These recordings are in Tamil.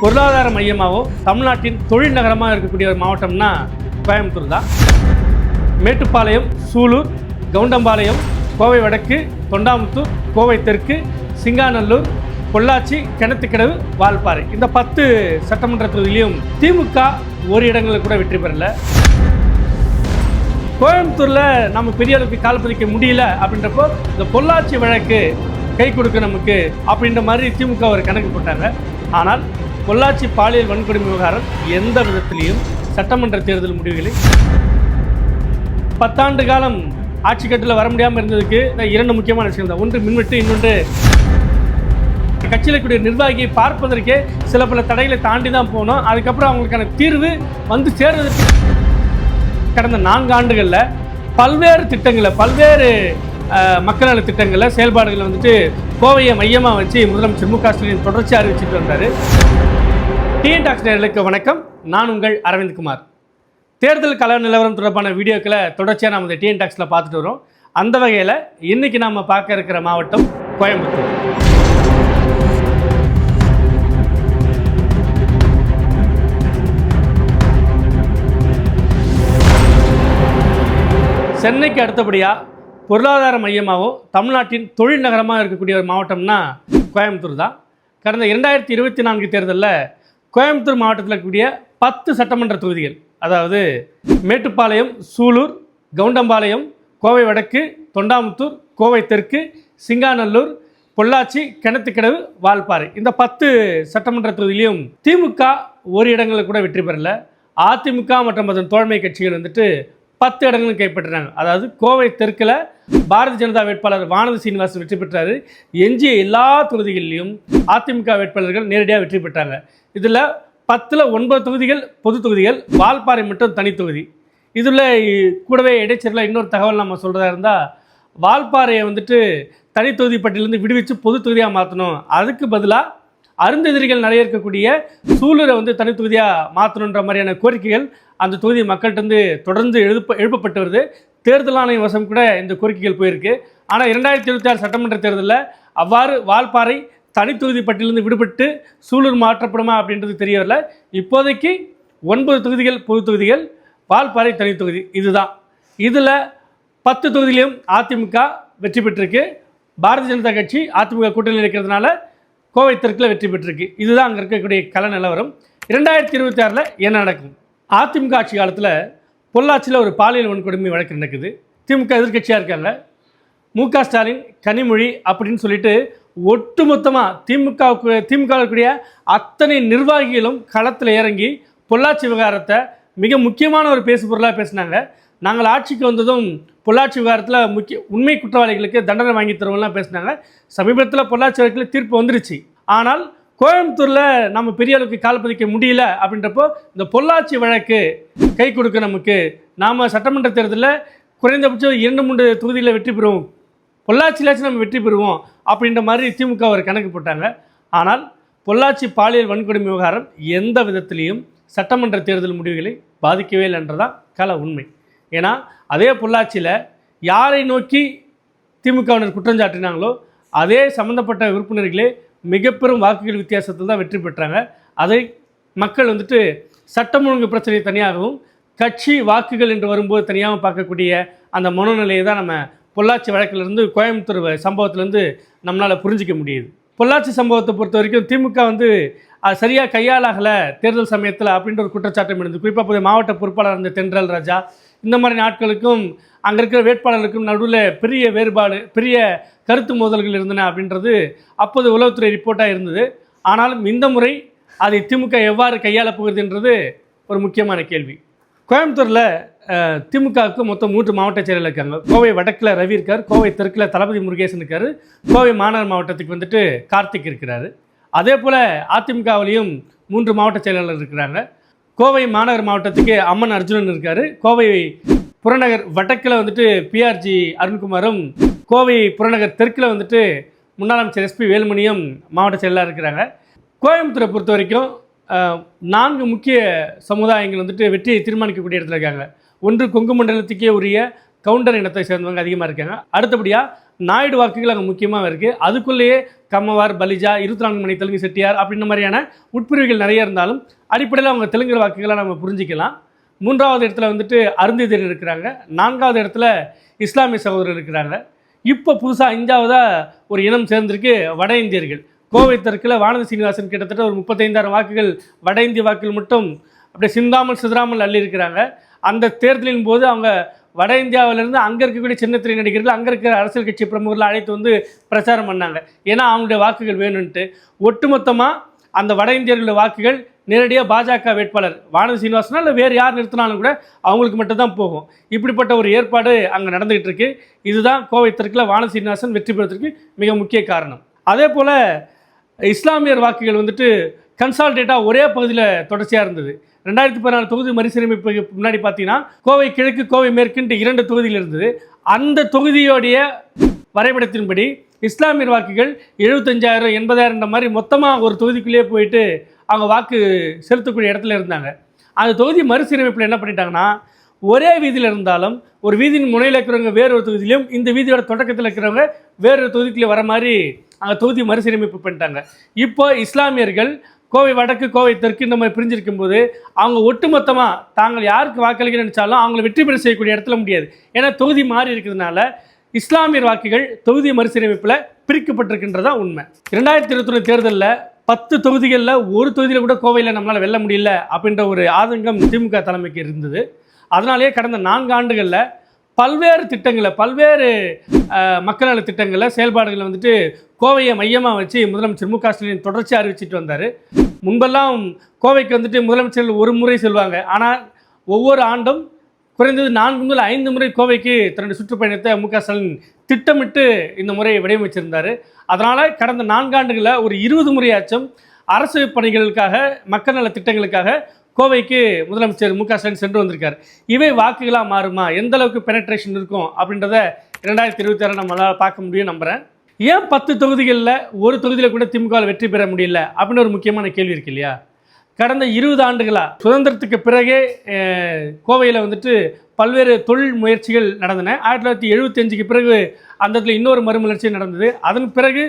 பொருளாதார மையமாகவும் தமிழ்நாட்டின் தொழில் நகரமாக இருக்கக்கூடிய ஒரு மாவட்டம்னா கோயம்புத்தூர் தான். மேட்டுப்பாளையம், சூலூர், கவுண்டம்பாளையம், கோவை வடக்கு, தொண்டாமுத்தூர், கோவை தெற்கு, சிங்காநல்லூர், பொள்ளாச்சி, கிணத்துக்கடவு, வால்பாறை இந்த 10 சட்டமன்ற தொகுதியிலையும் திமுக ஒரு இடங்களில் கூட வெற்றி பெறல. கோயம்புத்தூரில் நம்ம பெரிய அளவுக்கு கால் பதிக்க முடியல அப்படின்றப்போ இந்த பொள்ளாச்சி வழக்கு கை கொடுக்க நமக்கு அப்படின்ற மாதிரி திமுக ஒரு கணக்கு போட்டாங்க. ஆனால் பொள்ளாச்சி பாலியல் வன்கொடுமை விவகாரம் எந்த விதத்திலையும் சட்டமன்ற தேர்தல் முடிவுகளை 10 ஆண்டு காலம் ஆட்சி கட்டில் வர முடியாமல் இருந்ததுக்கு 2 முக்கியமான விஷயம் தான். ஒன்று மின்வெட்டு, இன்னொன்று கட்சியில் கூடிய நிர்வாகியை பார்ப்பதற்கே சில பல தடைகளை தாண்டி தான் போனோம். அதுக்கப்புறம் அவங்களுக்கான தீர்வு வந்து சேர்வதற்கு கடந்த 4 ஆண்டுகளில் பல்வேறு திட்டங்களை, பல்வேறு மக்கள் நல திட்டங்களில் செயல்பாடுகளை வந்துட்டு கோவையை மையமாக வச்சு முதலமைச்சர் மு க ஸ்டாலின் தொடர்ச்சியாக அறிவிச்சுட்டு வந்தார். டிஎன் டாக்ஸ் நேயர்களுக்கு வணக்கம். நான் உங்கள் அரவிந்த்குமார். தேர்தல் கள நிலவரம் தொடர்பான வீடியோக்களை தொடர்ச்சியாக நாம் இந்த டிஎன் டாக்ஸில் பார்த்துட்டு வரோம். அந்த வகையில் இன்றைக்கி நாம் பார்க்க இருக்கிற மாவட்டம் கோயம்புத்தூர். சென்னைக்கு அடுத்தபடியாக பொருளாதார மையமாகவும் தமிழ்நாட்டின் தொழில் நகரமாக இருக்கக்கூடிய ஒரு மாவட்டம்னா கோயம்புத்தூர் தான். கடந்த 2024 தேர்தலில் கோயம்புத்தூர் மாவட்டத்தில் இருக்கக்கூடிய 10 சட்டமன்ற தொகுதிகள், அதாவது மேட்டுப்பாளையம், சூலூர், கவுண்டம்பாளையம், கோவை வடக்கு, தொண்டாமுத்தூர், கோவை தெற்கு, சிங்காநல்லூர், பொள்ளாச்சி, கிணத்துக்கடவு, வால்பாறை இந்த 10 சட்டமன்ற தொகுதியிலையும் திமுக ஒரு இடங்களில் கூட வெற்றி பெறல. அதிமுக மற்றும் அதன் தோழமை கட்சிகள் வந்துட்டு 10 இடங்களும் கைப்பற்றினாங்க. அதாவது கோவை தெற்கில் பாரதிய ஜனதா வேட்பாளர் வானதி சீனிவாசன் வெற்றி பெற்றார். எஞ்சிய எல்லா தொகுதிகளிலும் அதிமுக வேட்பாளர்கள் நேரடியாக வெற்றி பெற்றாங்க. இதில் 10ல் 9 தொகுதிகள் பொது தொகுதிகள், வால்பாறை மட்டும் தனி தொகுதி. இதில் கூடவே இடைச்சேரில் இன்னொரு தகவல் நம்ம சொல்கிறதா இருந்தால், வால்பாறையை வந்துட்டு தனி தொகுதி பட்டியலேருந்து விடுவித்து பொது தொகுதியாக மாற்றணும், அதுக்கு பதிலாக அருந்ததிரிகள் நிறைய இருக்கக்கூடிய சூலூரை வந்து தனி தொகுதியாக மாற்றணுன்ற மாதிரியான கோரிக்கைகள் அந்த தொகுதி மக்கள்கிட்ட தொடர்ந்து எழுப்பப்பட்டு வருது. தேர்தல் ஆணைய வசம் கூட இந்த கோரிக்கைகள் போயிருக்கு. ஆனால் 2026 சட்டமன்ற தேர்தலில் அவ்வாறு வால்பாறை தனி தொகுதி பட்டியலிருந்து விடுபட்டு சூலூர் மாற்றப்படுமா அப்படின்றது தெரிய வரல. இப்போதைக்கு 9 தொகுதிகள் பொது தொகுதிகள், வால்பாறை தனி தொகுதி இதுதான். இதில் 10 தொகுதியிலையும் அதிமுக வெற்றி பெற்றிருக்கு. பாரதிய ஜனதா கட்சி அதிமுக கூட்டணியில் இருக்கிறதுனால கோவை தெற்கில் வெற்றி பெற்றிருக்கு. இதுதான் அங்கே இருக்கக்கூடிய கள நிலவரம். 2026 என்ன நடக்கும்? அதிமுக ஆட்சி காலத்தில் பொள்ளாச்சியில் ஒரு பாலியல் வன்கொடுமை வழக்கு நடக்குது. திமுக எதிர்கட்சியாக இருக்காங்க. மு க ஸ்டாலின், கனிமொழி அப்படின்னு சொல்லிட்டு ஒட்டுமொத்தமாக திமுக இருக்கக்கூடிய அத்தனை நிர்வாகிகளும் களத்தில் இறங்கி பொள்ளாச்சி விவகாரத்தை மிக முக்கியமான ஒரு பேசு பொருளாக பேசினாங்க. நாங்கள் ஆட்சிக்கு வந்ததும் பொள்ளாச்சி விவகாரத்தில் உண்மை குற்றவாளிகளுக்கு தண்டனை வாங்கி தருவோம்லாம் பேசினாங்க. சமீபத்தில் பொள்ளாச்சி வழக்கில் தீர்ப்பு வந்துருச்சு. ஆனால் கோயம்புத்தூரில் நம்ம பெரிய அளவுக்கு கால் பதிக்க முடியல அப்படின்றப்போ இந்த பொள்ளாச்சி வழக்கு கை கொடுக்க நமக்கு, நாம் சட்டமன்ற தேர்தலில் குறைந்தபட்சம் 2-3 தொகுதியில் வெற்றி பெறுவோம், பொள்ளாச்சியிலாச்சும் நம்ம வெற்றி பெறுவோம் அப்படின்ற மாதிரி திமுக ஒரு கணக்கு போட்டாங்க. ஆனால் பொள்ளாச்சி பாலியல் வன்கொடுமை விவகாரம் எந்த விதத்திலையும் சட்டமன்ற தேர்தல் முடிவுகளை பாதிக்கவே இல்லைன்றதான் கள உண்மை. ஏன்னா அதே பொள்ளாச்சியில் யாரை நோக்கி திமுகவினர் குற்றஞ்சாட்டினாங்களோ அதே சம்மந்தப்பட்ட உறுப்பினர்களே மிக பெரும் வாக்குகள் வித்தியாசத்தில் தான் வெற்றி பெற்றாங்க. அதை மக்கள் வந்துட்டு சட்டம் ஒழுங்கு பிரச்சனை தனியாகவும் கட்சி வாக்குகள் என்று வரும்போது தனியாகவும் பார்க்கக்கூடிய அந்த மனோநிலையை தான் நம்ம பொள்ளாச்சி வழக்கிலிருந்து, கோயம்புத்தூர் சம்பவத்திலேருந்து நம்மளால் புரிஞ்சிக்க முடியுது. பொள்ளாச்சி சம்பவத்தை பொறுத்த வரைக்கும் திமுக வந்து அது சரியாக கையாளாகலை தேர்தல் சமயத்தில் அப்படின்ற ஒரு குற்றச்சாட்டம் இருந்தது. குறிப்பாக புதிய மாவட்ட பொறுப்பாளர் இருந்த தென்றல் ராஜா, இந்த மாதிரி நாட்களுக்கும் அங்கே இருக்கிற வேட்பாளர்களுக்கும் நடுவில் பெரிய வேறுபாடு, பெரிய கருத்து மோதல்கள் இருந்தன அப்படின்றது அப்போது உளவுத்துறை ரிப்போர்ட்டாக இருந்தது. ஆனாலும் இந்த முறை அதை திமுக எவ்வாறு கையாளப் போகுதுன்றது ஒரு முக்கியமான கேள்வி. கோயம்புத்தூரில் திமுகவுக்கு மொத்தம் 3 மாவட்ட செயலர் இருக்காங்க. கோவை வடக்கில் ரவி இருக்கார், கோவை தெற்கில் தளபதி முருகேசன் இருக்கார், கோவை மாநகர் மாவட்டத்துக்கு வந்துட்டு கார்த்திக் இருக்கிறாரு. அதே போல் அதிமுகவிலையும் 3 மாவட்ட செயலாளர் இருக்கிறாங்க. கோவை மாநகர் மாவட்டத்துக்கு அம்மன் அர்ஜுனன் இருக்கார், கோவை புறநகர் வடக்கில் வந்துட்டு பிஆர்ஜி அருண்குமாரும், கோவை புறநகர் தெற்கில் வந்துட்டு முன்னாள் அமைச்சர் எஸ்பி வேலுமணியும் மாவட்ட செயலாளர் இருக்கிறாங்க. கோயம்புத்தூரை பொறுத்த வரைக்கும் 4 முக்கிய சமுதாயங்கள் வந்துட்டு வெற்றியை தீர்மானிக்கக்கூடிய இடத்துல இருக்காங்க. ஒன்று கொங்கு மண்டலத்துக்கே உரிய கவுண்டர் இனத்தை சேர்ந்தவங்க அதிகமாக இருக்காங்க. அடுத்தபடியாக நாயுடு வாக்குகள் அங்கே முக்கியமாக இருக்குது. அதுக்குள்ளேயே கம்மவார், பலிஜா, 24 மணி தெலுங்கு செட்டியார் அப்படின்ற மாதிரியான உட்பிரிவுகள் நிறைய இருந்தாலும் அடிப்படையில் அவங்க தெலுங்கு வாக்குகளை நம்ம புரிஞ்சிக்கலாம். 3வது இடத்துல வந்துட்டு அருந்ததியர் இருக்கிறாங்க. 4வது இடத்துல இஸ்லாமிய சகோதரர் இருக்கிறாங்க. இப்போ புதுசாக 5வதாக ஒரு இனம் சேர்ந்திருக்கு, வட இந்தியர்கள். கோவை தெற்கில் வானதி சீனிவாசன் கிட்டத்தட்ட ஒரு 35,000 வாக்குகள் வட இந்திய வாக்குகள் மட்டும் அப்படியே சிந்தாமல் சிதறாமல் அள்ளி இருக்கிறாங்க. அந்த தேர்தலின் போது அவங்க வட இந்தியாவிலேருந்து அங்கே இருக்கக்கூடிய சின்னத்திரை நடிகர்கள், அங்கே இருக்கிற அரசியல் கட்சி பிரமுகர்கள் அழைத்து வந்து பிரச்சாரம் பண்ணாங்க. ஏன்னா அவங்களுடைய வாக்குகள் வேணும்ன்ட்டு. ஒட்டுமொத்தமாக அந்த வட இந்தியர்களுடைய வாக்குகள் நேரடியாக பாஜக வேட்பாளர் வானதி சீனிவாசனா இல்லை வேறு யார் நிறுத்தினாலும் கூட அவங்களுக்கு மட்டும்தான் போகும். இப்படிப்பட்ட ஒரு ஏற்பாடு அங்கே நடந்துகிட்டு இருக்கு. இதுதான் கோவை தெற்கில் வானதி சீனிவாசன் வெற்றி பெறுவதற்கு மிக முக்கிய காரணம். அதே போல் இஸ்லாமியர் வாக்குகள் வந்துட்டு கன்சால்டேட்டாக ஒரே பகுதியில் தொடர்ச்சியாக இருந்தது. 2014 தொகுதி மறுசீரமைப்புக்கு முன்னாடி பார்த்தீங்கன்னா கோவை கிழக்கு, கோவை மேற்குன்ட்டு 2 தொகுதியில் இருந்தது. அந்த தொகுதியோடைய வரைபடத்தின்படி இஸ்லாமியர் வாக்குகள் 75,000, 80,000 மாதிரி மொத்தமாக ஒரு தொகுதிக்குள்ளேயே போயிட்டு அவங்க வாக்கு செலுத்தக்கூடிய இடத்துல இருந்தாங்க. அந்த தொகுதி மறுசீரமைப்பில் என்ன பண்ணிட்டாங்கன்னா, ஒரே வீதியில் இருந்தாலும் ஒரு வீதியின் முனையில் இருக்கிறவங்க வேறொரு தொகுதியிலையும், இந்த வீதியோட தொடக்கத்தில் இருக்கிறவங்க வேறொரு தொகுதிக்குள்ளே வர மாதிரி அங்கே தொகுதி மறுசீரமைப்பு பண்ணிட்டாங்க. இப்போ இஸ்லாமியர்கள் கோவை வடக்கு, கோவை தெற்கு இந்த மாதிரி பிரிஞ்சிருக்கும் போது அவங்க ஒட்டுமொத்தமாக தாங்கள் யாருக்கு வாக்களிக்க நினைச்சாலும் அவங்கள வெற்றி பெற செய்யக்கூடிய இடத்துல முடியாது. ஏன்னா தொகுதி மாறி இருக்கிறதுனால இஸ்லாமியர் வாக்குகள் தொகுதி மறுசீரமைப்பில் பிரிக்கப்பட்டிருக்கின்றதா உண்மை. 2021 தேர்தலில் 10 தொகுதிகளில் ஒரு தொகுதியில் கூட கோவையில் நம்மளால் வெல்ல முடியல அப்படின்ற ஒரு ஆதங்கம் திமுக தலைமைக்கு இருந்தது. அதனாலேயே கடந்த 4 ஆண்டுகளில் பல்வேறு திட்டங்களை, பல்வேறு மக்கள் நல திட்டங்களில் செயல்பாடுகளை வந்துட்டு கோவையை மையமாக வச்சு முதலமைச்சர் மு க ஸ்டாலின் தொடர்ச்சியாக அறிவிச்சிட்டு வந்தார். முன்பெல்லாம் கோவைக்கு வந்துட்டு முதலமைச்சர்கள் ஒரு முறை சொல்லுவாங்க. ஆனால் ஒவ்வொரு ஆண்டும் குறைந்தது 4 முதல் 5 முறை கோவைக்கு தன்னுடைய சுற்றுப்பயணத்தை மு க ஸ்டாலின் திட்டமிட்டு இந்த முறையை வடிவமைச்சிருந்தார். அதனால் கடந்த 4 ஆண்டுகளில் ஒரு 20 முறையாச்சும் அரசு பணிகளுக்காக, மக்கள் நல திட்டங்களுக்காக கோவைக்கு முதலமைச்சர் மு க ஸ்டாலின் சென்று வந்திருக்கார். இவை வாக்குகளாக மாறுமா, எந்த அளவுக்கு பெனட்ரேஷன் இருக்கும் அப்படின்றத 2026 நம்மளால் பார்க்க முடியும் நம்புகிறேன். ஏன் 10 தொகுதிகளில் ஒரு தொகுதியில் கூட திமுகவில் வெற்றி பெற முடியல அப்படின்னு ஒரு முக்கியமான கேள்வி இருக்கு இல்லையா? கடந்த 20 ஆண்டுகளாக சுதந்திரத்துக்கு பிறகே கோவையில் வந்துட்டு பல்வேறு தொழில் முயற்சிகள் நடந்தன. 1975க்கு பிறகு அந்த இடத்துல இன்னொரு மறுமலர்ச்சி நடந்தது. அதன் பிறகு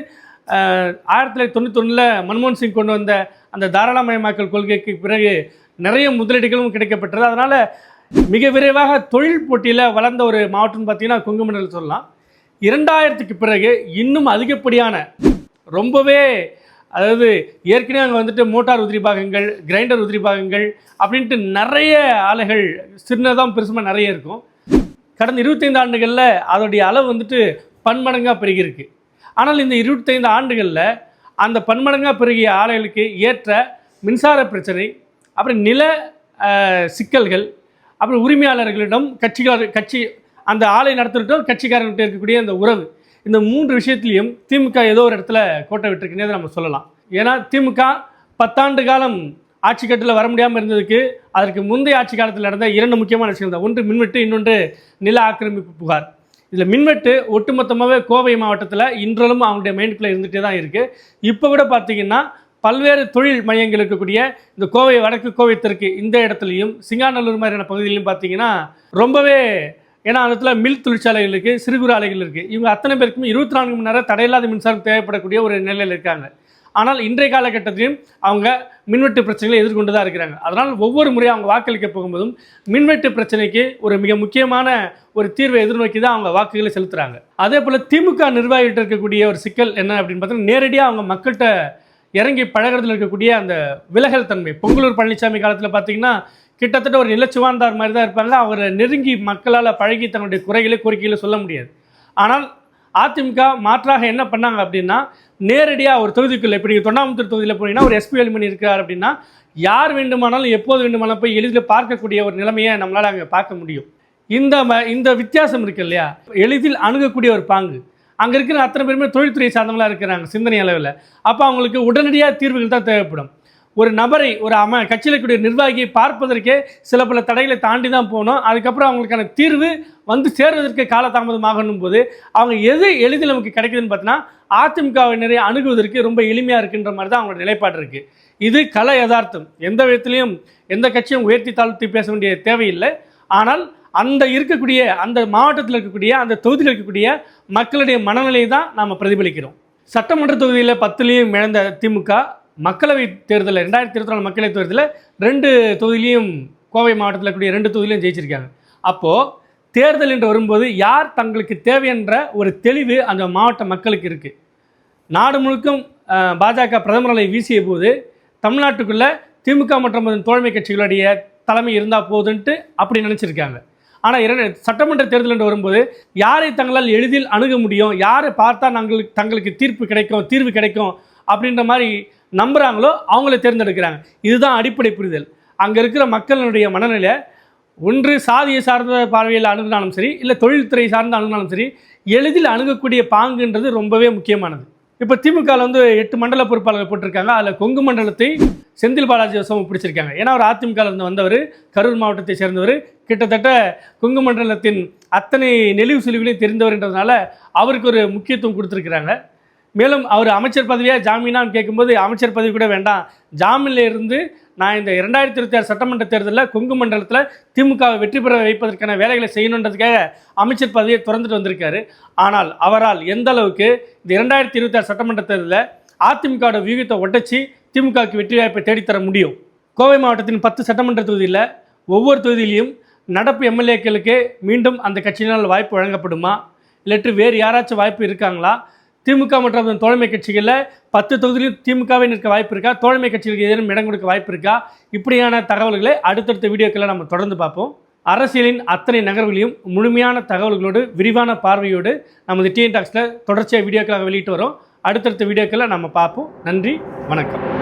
1991 மன்மோகன் சிங் கொண்டு வந்த அந்த தாராளமயமாக்கல் கொள்கைக்கு பிறகு நிறைய முதலீடுகளும் கிடைக்கப்பட்டது. அதனால் மிக விரைவாக தொழில் போட்டியில் வளர்ந்த ஒரு மாவட்டம்னு பார்த்தீங்கன்னா கொங்கு மண்டலம் சொல்லலாம். 2000க்கு பிறகு இன்னும் அதிகப்படியான, ரொம்பவே, அதாவது ஏற்கனவே அங்கே வந்துட்டு மோட்டார் உதிரி பாகங்கள், கிரைண்டர் உதிரி பாகங்கள் அப்படின்ட்டு நிறைய ஆலைகள் சின்னதாக பெருசுமாக நிறைய இருக்கும். கடந்த 25 ஆண்டுகளில் அதோடைய அளவு வந்துட்டு பன்மடங்காக பெருகியிருக்கு. ஆனால் இந்த 25 ஆண்டுகளில் அந்த பன்மடங்காக பெருகிய ஆலைகளுக்கு ஏற்ற மின்சார பிரச்சனை, அப்புறம் நில சிக்கல்கள், அப்புறம் உரிமையாளர்களிடம் கட்சி அந்த ஆலை நடத்துகிட்டும் கட்சிக்காரர்கிட்ட இருக்கக்கூடிய அந்த உறவு, இந்த 3 விஷயத்துலையும் திமுக ஏதோ ஒரு இடத்துல கோட்டை விட்டுருக்குன்னே நம்ம சொல்லலாம். ஏன்னா திமுக 10 ஆண்டு காலம் ஆட்சி கட்டில் வர முடியாமல் இருந்ததுக்கு அதற்கு முந்தைய ஆட்சி காலத்தில் நடந்த 2 முக்கியமான விஷயம் தான். ஒன்று மின்வெட்டு, இன்னொன்று நில ஆக்கிரமிப்பு புகார். இதில் மின்வெட்டு ஒட்டுமொத்தமாகவே கோவை மாவட்டத்தில் இன்றளவும் அவங்களுடைய மைண்டுக்குள்ளே இருந்துகிட்டே தான் இருக்குது. இப்போ கூட பார்த்திங்கன்னா பல்வேறு தொழில் மையங்கள் இருக்கக்கூடிய இந்த கோவை வடக்கு, கோவை தெற்கு இந்த இடத்துலையும் சிங்காநல்லூர் மாதிரியான பகுதியிலையும் பார்த்திங்கன்னா ரொம்பவே, ஏன்னா அந்த இடத்துல மில் தொழிற்சாலைகள் இருக்குது, சிறு குறு ஆலைகள் இருக்குது. இவங்க அத்தனை பேருக்குமே 24 மணி நேரம் தடையில்லாத மின்சாரம் தேவைப்படக்கூடிய ஒரு நிலையில் இருக்காங்க. ஆனால் இன்றைய காலகட்டத்திலையும் அவங்க மின்வெட்டு பிரச்சனைகளை எதிர்கொண்டு தான் இருக்கிறாங்க. அதனால் ஒவ்வொரு முறையும் அவங்க வாக்களிக்க போகும்போதும் மின்வெட்டு பிரச்சனைக்கு ஒரு மிக முக்கியமான ஒரு தீர்வை எதிர்நோக்கி தான் அவங்க வாக்குகளை செலுத்துகிறாங்க. அதே போல் திமுக நிர்வாகிகிட்ட இருக்கக்கூடிய ஒரு சிக்கல் என்ன அப்படின்னு பார்த்தீங்கன்னா, நேரடியாக அவங்க மக்கள்கிட்ட இறங்கி பழகிறதுல இருக்கக்கூடிய அந்த விலகல் தன்மை. பொங்கலூர் பழனிசாமி காலத்தில் பார்த்திங்கன்னா கிட்டத்தட்ட ஒரு நிலச்சுவார்ந்தார் மாதிரி தான் இருப்பாங்க. அவரை நெருங்கி மக்களால் பழகி தன்னுடைய குறைகளை, கோரிக்கைகளை சொல்ல முடியாது. ஆனால் அதிமுக மாற்றாக என்ன பண்ணாங்க அப்படின்னா, நேரடியாக ஒரு தொகுதிக்குள்ளே, இப்போ நீங்கள் தொண்டாமுத்தூர் தொகுதியில் போனீங்கன்னா ஒரு எஸ்பி வேலுமணி இருக்கார் அப்படின்னா யார் வேண்டுமானாலும் எப்போது வேண்டுமானாலும் போய் எளிதில் பார்க்கக்கூடிய ஒரு நிலைமையை நம்மளால் அங்கே பார்க்க முடியும். இந்த வித்தியாசம் இருக்குது இல்லையா, எளிதில் அணுகக்கூடிய ஒரு பாங்கு. அங்கே இருக்கிற அத்தனை பேருமே தொழில்துறை சார்ந்தவங்களாக இருக்கிறாங்க சிந்தனை அளவில். அப்போ அவங்களுக்கு உடனடியாக தீர்வுகள் தான் தேவைப்படும். ஒரு நபரை, ஒரு கட்சியில் இருக்கக்கூடிய நிர்வாகியை பார்ப்பதற்கே சில பல தடைகளை தாண்டி தான் போகணும். அதுக்கப்புறம் அவங்களுக்கான தீர்வு வந்து சேர்வதற்கு காலதாமதமாகணும் போது அவங்க எது எளிதில் நமக்கு கிடைக்குதுன்னு பார்த்தீங்கன்னா அதிமுகவினரை அணுகுவதற்கு ரொம்ப எளிமையாக இருக்குன்ற மாதிரி தான் அவங்களோட நிலைப்பாடு இருக்குது. இது கல யதார்த்தம். எந்த விதத்திலையும் எந்த கட்சியும் உயர்த்தி தாழ்த்தி பேச வேண்டிய தேவையில்லை. ஆனால் அந்த இருக்கக்கூடிய, அந்த மாவட்டத்தில் இருக்கக்கூடிய, அந்த தொகுதியில் இருக்கக்கூடிய மக்களுடைய மனநிலையை தான் நாம் பிரதிபலிக்கிறோம். சட்டமன்ற தொகுதியில் 10லையும் இழந்த திமுக மக்களவை தேர்தலில் 2024 மக்களவை தேர்தலில் 2 தொகுதியிலையும் கோவை மாவட்டத்தில் கூடிய 2 தொகுதியிலையும் ஜெயிச்சிருக்காங்க. அப்போது தேர்தல் என்று வரும்போது யார் தங்களுக்கு தேவையென்ற ஒரு தெளிவு அந்த மாவட்ட மக்களுக்கு இருக்குது. நாடு முழுக்கும் பாஜக பிரதமர் அலை வீசிய போது தமிழ்நாட்டுக்குள்ளே திமுக மற்றும் தோழமை கட்சிகளுடைய தலைமை இருந்தால் போதுன்ட்டு அப்படி நினச்சிருக்காங்க. ஆனால் சட்டமன்ற தேர்தல் என்று வரும்போது யாரை தங்களால் எளிதில் அணுக முடியும், யாரை பார்த்தா தங்களுக்கு தீர்வு கிடைக்கும் அப்படின்ற மாதிரி நம்புகிறாங்களோ அவங்கள தேர்ந்தெடுக்கிறாங்க. இதுதான் அடிப்படை புரிதல். அங்கே இருக்கிற மக்களுடைய மனநிலை ஒன்று சாதியை சார்ந்த பார்வையில் அணுகினாலும் சரி, இல்லை தொழில்துறை சார்ந்து அணுகினாலும் சரி, எளிதில் அணுகக்கூடிய பாங்குன்றது ரொம்பவே முக்கியமானது. இப்போ திமுகவில் 8 மண்டல பொறுப்பாளர்கள் போட்டிருக்காங்க. அதில் கொங்கு மண்டலத்தை செந்தில் பாலாஜி பிடிச்சிருக்காங்க. ஏன்னா அவர் அதிமுகவிலிருந்து வந்தவர், கரூர் மாவட்டத்தை சேர்ந்தவர், கிட்டத்தட்ட கொங்கு மண்டலத்தின் அத்தனை நெளிவு சுழிவுகளையும் தெரிந்தவர்ன்றதுனால அவருக்கு ஒரு முக்கியத்துவம் கொடுத்துருக்குறாங்க. மேலும் அவர் அமைச்சர் பதவியாக ஜாமீனான்னு கேட்கும்போது அமைச்சர் பதவி கூட வேண்டாம், ஜாமீனில் இருந்து நான் இந்த 2026 சட்டமன்ற தேர்தலில் கொங்கு மண்டலத்தில் திமுகவை வெற்றி பெற வைப்பதற்கான வேலைகளை செய்யணுன்றதுக்காக அமைச்சர் பதவியை திறந்துட்டு வந்திருக்காரு. ஆனால் அவரால் எந்த அளவுக்கு இந்த 2026 சட்டமன்ற தேர்தலில் அதிமுகவோட வியூகத்தை ஒட்டச்சி திமுகவுக்கு வெற்றி வாய்ப்பை தேடித்தர முடியும். கோவை மாவட்டத்தின் 10 சட்டமன்ற தொகுதியில் ஒவ்வொரு தொகுதியிலையும் நடப்பு எம்எல்ஏக்களுக்கு மீண்டும் அந்த கட்சியினால் வாய்ப்பு வழங்கப்படுமா, இல்லாட்டி வேறு யாராச்சும் வாய்ப்பு இருக்காங்களா, திமுக மற்றும் தோழமை கட்சிகளில் 10 தொகுதியிலும் திமுகவே நிற்க வாய்ப்பு இருக்கா, தோழமை கட்சிகளுக்கு ஏதேனும் இடம் கொடுக்க வாய்ப்பு இருக்கா, இப்படியான தகவல்களை அடுத்தடுத்த வீடியோக்களை நம்ம தொடர்ந்து பார்ப்போம். அரசியலின் அத்தனை நகர்வுகளையும் முழுமையான தகவல்களோடு விரிவான பார்வையோடு நமது டிஎன் டாக்ஸில் தொடர்ச்சியாக வீடியோக்களாக வெளியிட்டு வரோம். அடுத்தடுத்த வீடியோக்களை நம்ம பார்ப்போம். நன்றி, வணக்கம்.